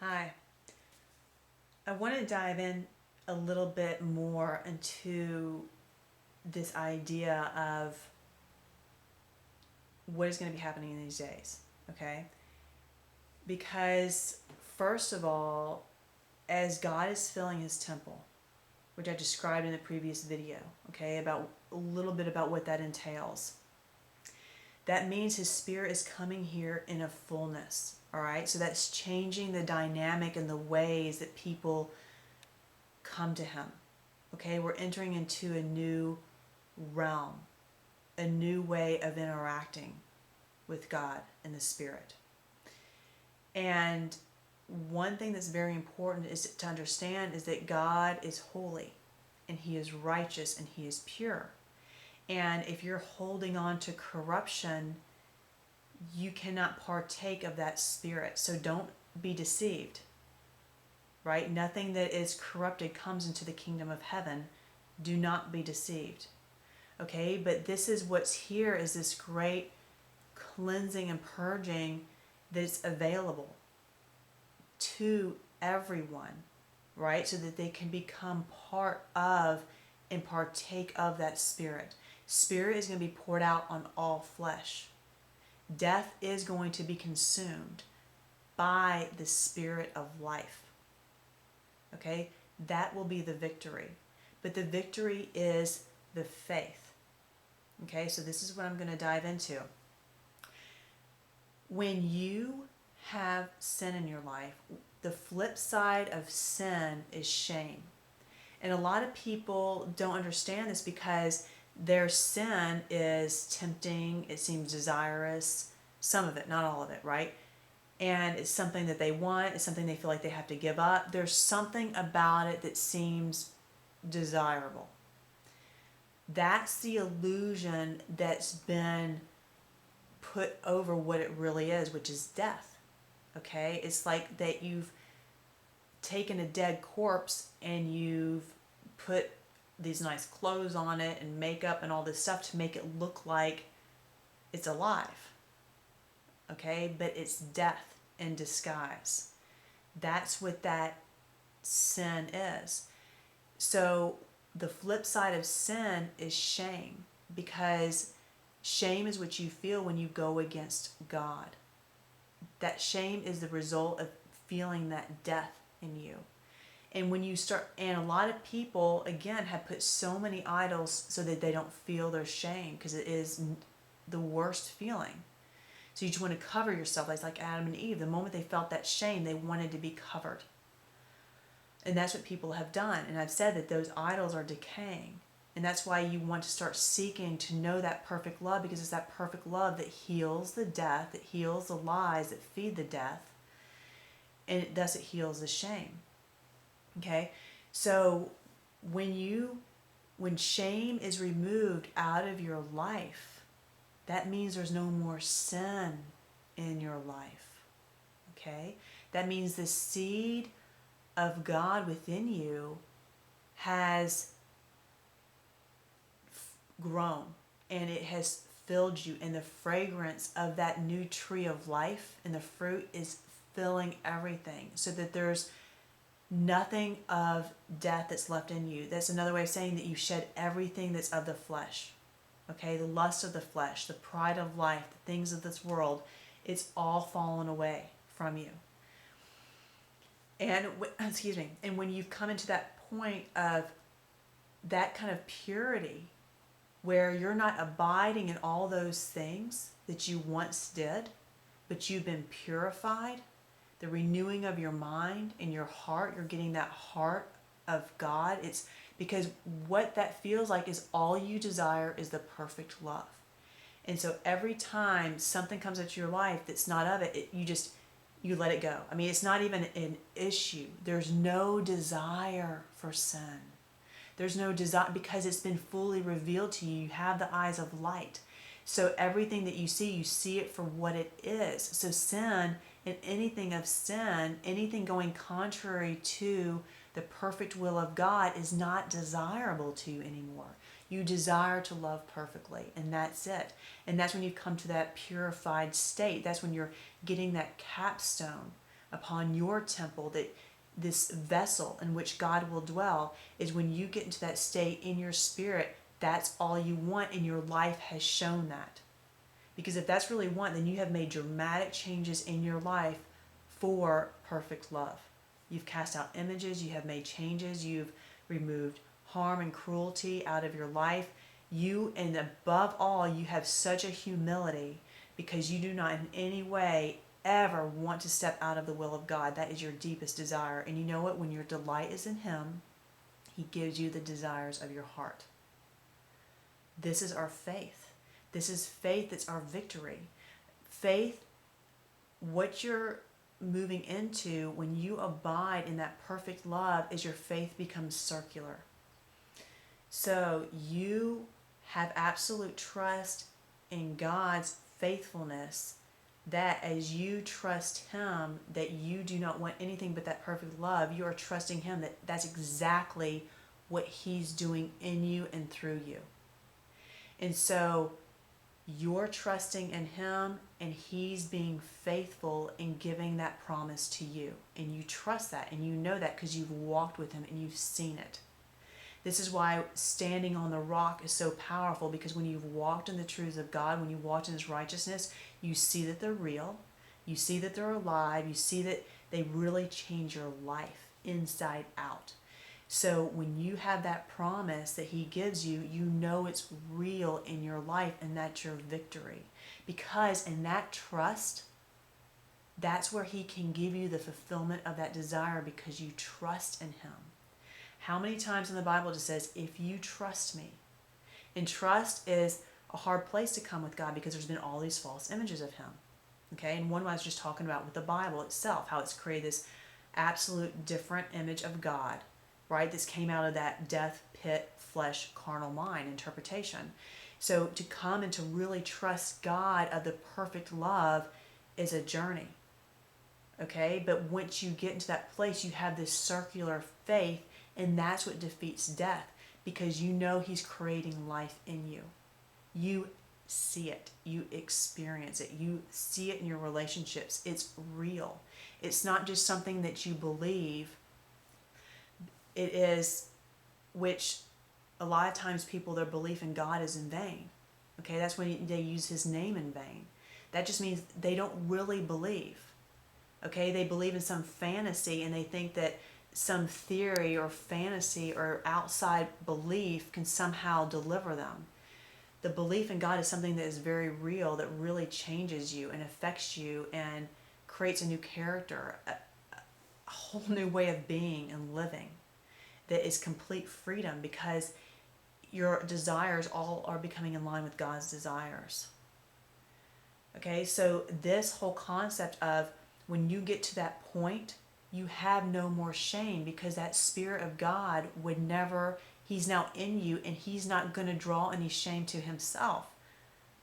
Hi. I want to dive in a little bit more into this idea of what is going to be happening in these days, okay? Because, first of all, as God is filling his temple, which I described in the previous video, okay, about a little bit about what that entails, that means his spirit is coming here in a fullness, all right? So that's changing the dynamic and the ways that people come to him. Okay, we're entering into a new realm, a new way of interacting with God and the Spirit. And one thing that's very important is to understand is that God is holy and he is righteous and he is pure. And if you're holding on to corruption, you cannot partake of that spirit. So don't be deceived. Right? Nothing that is corrupted comes into the kingdom of heaven. Do not be deceived. Okay? But this is what's here is this great cleansing and purging that's available to everyone, right? So that they can become part of and partake of that spirit. Spirit is going to be poured out on all flesh. Death is going to be consumed by the spirit of life. Okay, that will be the victory. But the victory is the faith. Okay, so this is what I'm going to dive into. When you have sin in your life, the flip side of sin is shame. And a lot of people don't understand this because their sin is tempting, it seems desirous, some of it, not all of it, right? And it's something that they want, it's something they feel like they have to give up. There's something about it that seems desirable. That's the illusion that's been put over what it really is, which is death. Okay? It's like that you've taken a dead corpse and you've put these nice clothes on it and makeup and all this stuff to make it look like it's alive. Okay? But it's death in disguise. That's what that sin is. So the flip side of sin is shame, because shame is what you feel when you go against God. That shame is the result of feeling that death in you. And when you start, and a lot of people, again, have put so many idols so that they don't feel their shame, because it is the worst feeling. So you just want to cover yourself. Like Adam and Eve. The moment they felt that shame, they wanted to be covered. And that's what people have done. And I've said that those idols are decaying. And that's why you want to start seeking to know that perfect love, because it's that perfect love that heals the death, that heals the lies that feed the death, and thus it heals the shame. Okay? So when shame is removed out of your life, that means there's no more sin in your life. Okay? That means the seed of God within you has grown and it has filled you, and the fragrance of that new tree of life and the fruit is filling everything, so that there's nothing of death that's left in you. That's another way of saying that you shed everything that's of the flesh. Okay, the lust of the flesh, the pride of life, the things of this world, it's all fallen away from you. And and when you've come into that point of that kind of purity, where you're not abiding in all those things that you once did, but you've been purified, the renewing of your mind and your heart, you're getting that heart of God. It's because what that feels like is all you desire is the perfect love. And so every time something comes into your life that's not of it, you let it go. I mean, it's not even an issue. There's no desire for sin. There's no desire, because it's been fully revealed to you. You have the eyes of light. So everything that you see it for what it is. So sin, and anything of sin, anything going contrary to the perfect will of God, is not desirable to you anymore. You desire to love perfectly, and that's it. And that's when you come to that purified state. That's when you're getting that capstone upon your temple, that this vessel in which God will dwell, is when you get into that state in your spirit, that's all you want, and your life has shown that. Because if that's really want, then you have made dramatic changes in your life for perfect love. You've cast out images, you have made changes, you've removed harm and cruelty out of your life. You, and above all, you have such a humility because you do not in any way ever want to step out of the will of God. That is your deepest desire. And you know what? When your delight is in Him, He gives you the desires of your heart. This is our faith. This is faith that's our victory. Faith, what you're moving into when you abide in that perfect love, is your faith becomes circular. So you have absolute trust in God's faithfulness, that as you trust Him, that you do not want anything but that perfect love. You are trusting Him that that's exactly what He's doing in you and through you. And so you're trusting in Him, and He's being faithful in giving that promise to you. And you trust that, and you know that because you've walked with Him and you've seen it. This is why standing on the rock is so powerful, because when you've walked in the truths of God, when you walked in His righteousness, you see that they're real, you see that they're alive, you see that they really change your life inside out. So when you have that promise that He gives you, you know it's real in your life, and that's your victory. Because in that trust, that's where He can give you the fulfillment of that desire, because you trust in Him. How many times in the Bible it says, if you trust me? And trust is a hard place to come with God, because there's been all these false images of Him. Okay, and one I was just talking about with the Bible itself, how it's created this absolute different image of God, right? This came out of that death, pit, flesh, carnal mind interpretation. So to come and to really trust God of the perfect love is a journey. Okay, but once you get into that place, you have this circular faith, and that's what defeats death, because you know He's creating life in you. You see it, you experience it, you see it in your relationships. It's real. It's not just something that you believe. It is, which a lot of times people, their belief in God is in vain. Okay, that's when they use His name in vain. That just means they don't really believe. Okay, they believe in some fantasy, and they think that some theory or fantasy or outside belief can somehow deliver them. The belief in God is something that is very real, that really changes you and affects you and creates a new character, a whole new way of being and living, that is complete freedom, because your desires all are becoming in line with God's desires. Okay, so this whole concept of when you get to that point, you have no more shame, because that Spirit of God would never, He's now in you, and He's not going to draw any shame to Himself.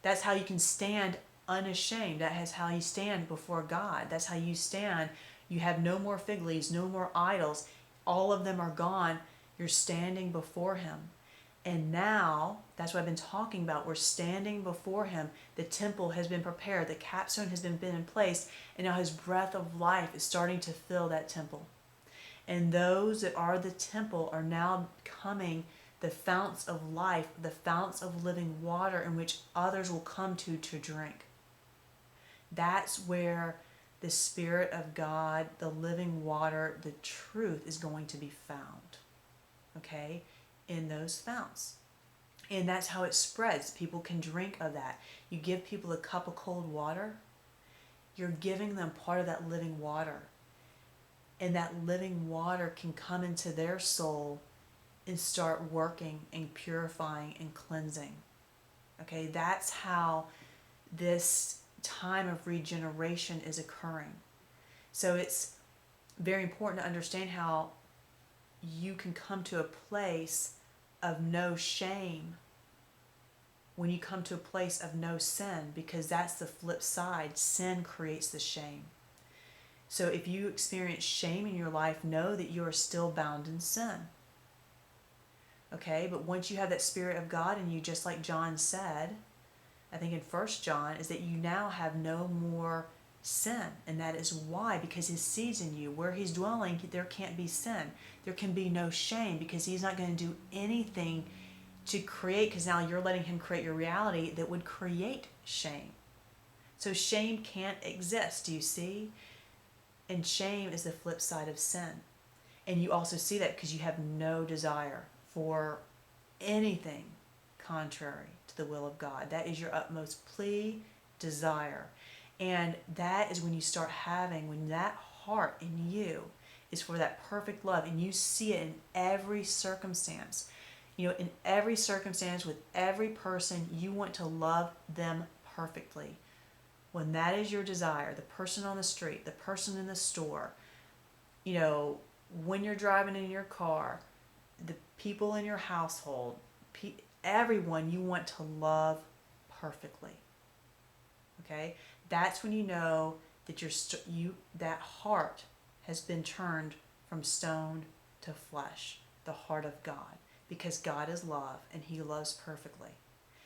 That's how you can stand unashamed. That is how you stand before God. That's how you stand. You have no more fig leaves, no more idols. All of them are gone. You're standing before Him. And now, that's what I've been talking about. We're standing before Him. The temple has been prepared. The capstone has been in place. And now His breath of life is starting to fill that temple. And those that are the temple are now becoming the founts of life, the founts of living water, in which others will come to drink. That's where the Spirit of God, the living water, the truth is going to be found. Okay? In those founts. And that's how it spreads. People can drink of that. You give people a cup of cold water, you're giving them part of that living water. And that living water can come into their soul and start working and purifying and cleansing. Okay, that's how this time of regeneration is occurring. So it's very important to understand how you can come to a place of no shame when you come to a place of no sin, because that's the flip side. Sin creates the shame. So if you experience shame in your life, know that you are still bound in sin. Okay, but once you have that Spirit of God in you, just like John said, I think in 1 John, is that you now have no more sin. And that is why, because his seed's in you. Where he's dwelling, there can't be sin. There can be no shame, because he's not going to do anything to create, because now you're letting him create your reality that would create shame. So shame can't exist, do you see? And shame is the flip side of sin. And you also see that because you have no desire for anything contrary to the will of God. That is your utmost plea, desire. And that is when you start having, when that heart in you is for that perfect love, and you see it in every circumstance. You know, in every circumstance, with every person, you want to love them perfectly. When that is your desire, the person on the street, the person in the store, you know, when you're driving in your car, the people in your household, everyone you want to love perfectly. Okay? That's when you know that that heart has been turned from stone to flesh, the heart of God, because God is love and he loves perfectly.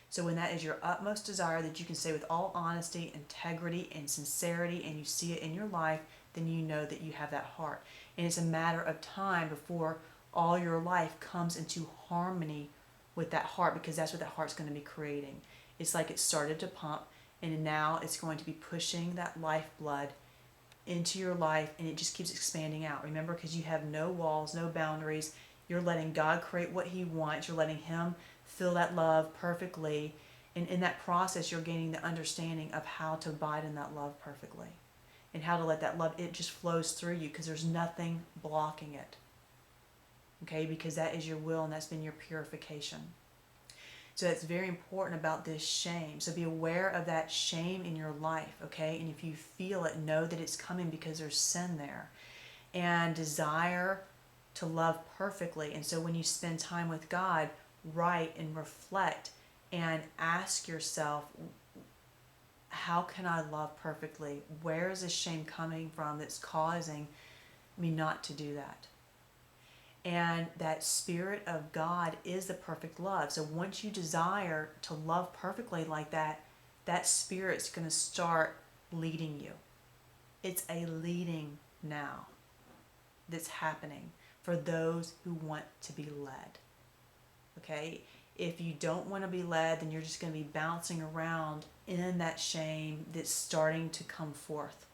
So when that is your utmost desire, that you can say with all honesty, integrity, and sincerity, and you see it in your life, then you know that you have that heart. And it's a matter of time before all your life comes into harmony with that heart, because that's what that heart's going to be creating. It's like it started to pump, and now it's going to be pushing that lifeblood into your life, and it just keeps expanding out. Remember, because you have no walls, no boundaries. You're letting God create what he wants. You're letting him fill that love perfectly. And in that process, you're gaining the understanding of how to abide in that love perfectly, and how to let that love, it just flows through you, because there's nothing blocking it. Okay, because that is your will, and that's been your purification. So it's very important about this shame. So be aware of that shame in your life, okay? And if you feel it, know that it's coming because there's sin there. And desire to love perfectly. And so when you spend time with God, write and reflect and ask yourself, how can I love perfectly? Where is this shame coming from that's causing me not to do that? And that Spirit of God is the perfect love. So once you desire to love perfectly like that, that Spirit's going to start leading you. It's a leading now that's happening for those who want to be led. Okay? If you don't want to be led, then you're just going to be bouncing around in that shame that's starting to come forth.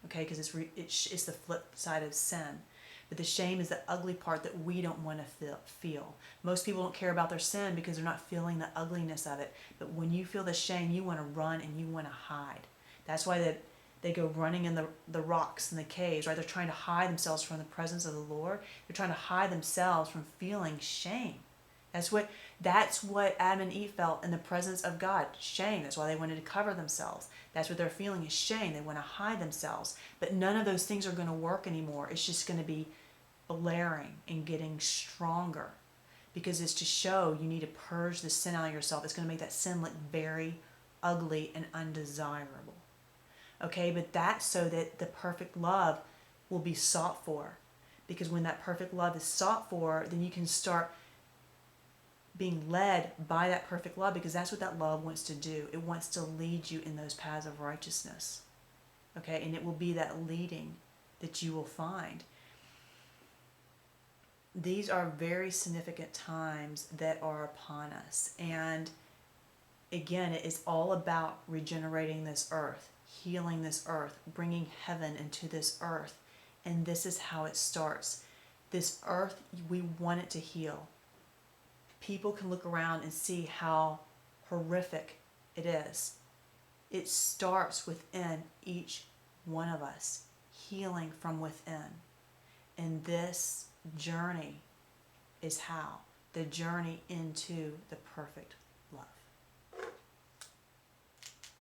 Okay? Because it's the flip side of sin. But the shame is the ugly part that we don't want to feel. Most people don't care about their sin because they're not feeling the ugliness of it. But when you feel the shame, you want to run and you want to hide. That's why they go running in the rocks and the caves, right? They're trying to hide themselves from the presence of the Lord. They're trying to hide themselves from feeling shame. That's what Adam and Eve felt in the presence of God, shame. That's why they wanted to cover themselves. That's what they're feeling, is shame. They want to hide themselves. But none of those things are going to work anymore. It's just going to be blaring and getting stronger, because it's to show you need to purge the sin out of yourself. It's going to make that sin look very ugly and undesirable. Okay, but that's so that the perfect love will be sought for. Because when that perfect love is sought for, then you can start being led by that perfect love, because that's what that love wants to do. It wants to lead you in those paths of righteousness. Okay, and it will be that leading that you will find. These are very significant times that are upon us. And again, it is all about regenerating this earth, healing this earth, bringing heaven into this earth. And this is how it starts. This earth, we want it to heal. People can look around and see how horrific it is. It starts within each one of us, healing from within. And this journey is how. The journey into the perfect love.